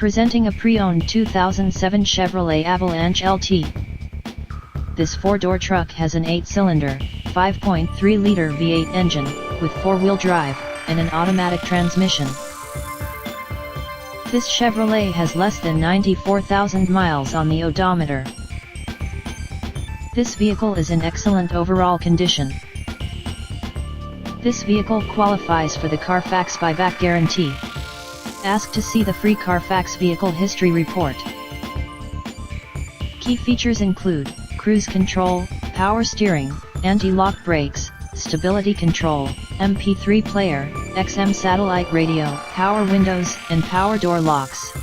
Presenting a pre-owned 2007 Chevrolet Avalanche LT. This four-door truck has an 8-cylinder, 5.3-liter V8 engine, with four-wheel drive, and an automatic transmission. This Chevrolet has less than 94,000 miles on the odometer. This vehicle is in excellent overall condition. This vehicle qualifies for the CARFAX buyback guarantee. Ask to see the free CARFAX vehicle history report. Key features include cruise control, power steering, anti-lock brakes, stability control, MP3 player, XM satellite radio, power windows, and power door locks.